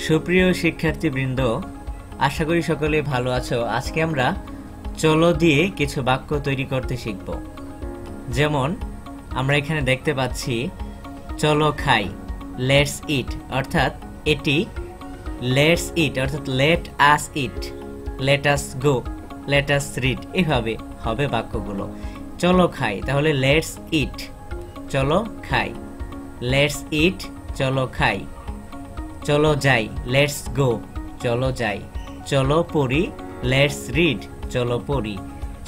সুপ্রিয় শিক্ষার্থীবৃন্দ, আশা করি সকলে ভালো আছো। আজকে আমরা চলো দিয়ে কিছু বাক্য তৈরি করতে শিখব। যেমন আমরা এখানে দেখতে পাচ্ছি চলো খাই, লেটস ইট, অর্থাৎ এটি লেটস ইট অর্থাৎ লেট আস ইট, লেট আস গো, লেট আস রিড, এভাবে হবে বাক্যগুলো। চলো খাই, তাহলে লেটস ইট, চলো খাই, লেটস ইট, চলো খাই। চলো যাই, লেটস গো, চলো যাই। চলো পড়ি, লেটস রিড, চলো পড়ি।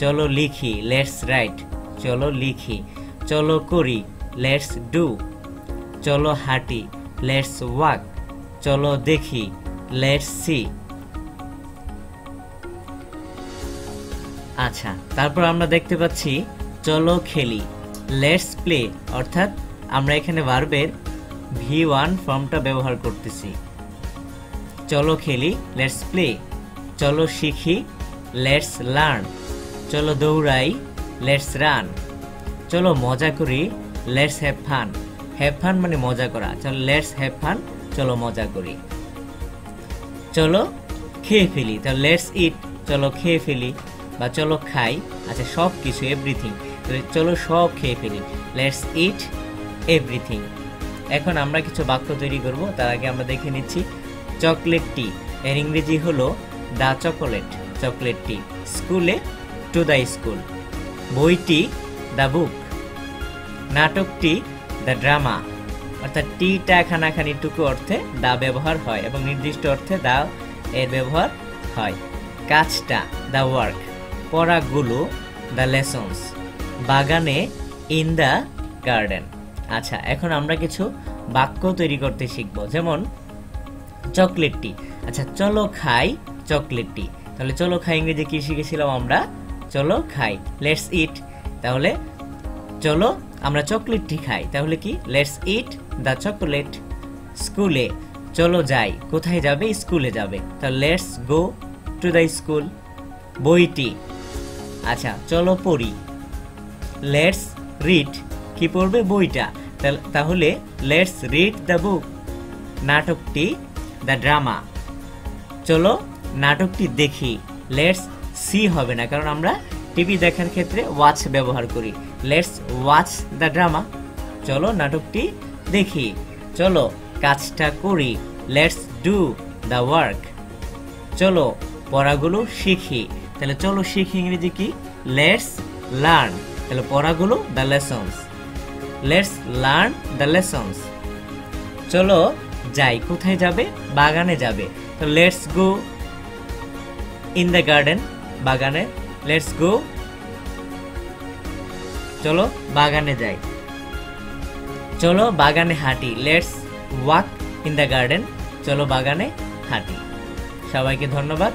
চলো লিখি, লেটস রাইট, চলো লিখি। চলো করি, লেটস ডু। চলো হাঁটি, লেটস ওয়াক। চলো দেখি, লেটস সি। আচ্ছা, তারপর আমরা দেখতে পাচ্ছি চলো খেলি, লেটস প্লে, অর্থাৎ আমরা এখানে ভার্বের V1 ফর্মটা ব্যবহার করতেছি। চলো খেলি, লেটস প্লে। চলো শিখি, লেটস লার্ন। চলো দৌড়াই, লেটস রান। চলো মজা করি, let's have fun. Have fun মানে মজা করা, চলো লেটস হ্যাভ ফান, চলো মজা করি। চলো খেয়ে ফেলি, তাহলে লেটস ইট, চলো খেয়ে ফেলি, বা চলো খাই। আচ্ছা, সব কিছু, এভরিথিং, চলো সব খেয়ে ফেলি, লেটস ইট এভরিথিং। এখন আমরা কিছু বাক্য তৈরি করব, তার আগে আমরা দেখে নিচ্ছি চকলেটটি এর ইংরেজি হলো দ্য চকোলেট, চকলেটটি। স্কুলে, টু দ্য স্কুল। বইটি, দ্য বুক। নাটকটি, দ্য ড্রামা, অর্থাৎ টিটা খানাখানি টুকু অর্থে দা ব্যবহার হয় এবং নির্দিষ্ট অর্থে দা এর ব্যবহার হয়। কাজটা, দ্য ওয়ার্ক। পড়াগুলো, দ্য লেসন্স। বাগানে, ইন দ্য গার্ডেন। আচ্ছা, এখন আমরা কিছু বাক্য তৈরি করতে শিখব। যেমন চকলেটটি, আচ্ছা চলো খাই চকলেটটি, তাহলে চলো খাই ইংরেজি কি শিখেছিলাম আমরা? চলো খাই, লেটস ইট। তাহলে চলো আমরা চকলেটটি খাই, তাহলে কি? Let's eat the chocolate. স্কুলে, চলো যাই, কোথায় যাবে? স্কুলে যাবে, তাহলে let's go to the school. বইটি, আচ্ছা চলো পড়ি, লেটস রিড, কি পড়বে? বইটা, তাহলে লেটস রিড দ্য বুক। নাটকটি, দ্য ড্রামা, চলো নাটকটি দেখি, লেটস সি হবে না, কারণ আমরা টিভি দেখার ক্ষেত্রে ওয়াচ ব্যবহার করি। লেটস ওয়াচ দ্য ড্রামা, চলো নাটকটি দেখি। চলো কাজটা করি, লেটস ডু দ্য ওয়ার্ক। চলো পড়াগুলো শিখি, তাহলে চলো শিখি ইংরেজি কি? লেটস লার্ন, তাহলে পড়াগুলো the lessons, let's learn the lessons. চলো যাই, কোথায় যাবে? বাগানে যাবে, তো let's go in the garden, বাগানে, লেটস গো, চলো বাগানে যাই। চলো বাগানে হাঁটি, let's walk in the garden, চলো বাগানে হাঁটি। সবাইকে ধন্যবাদ।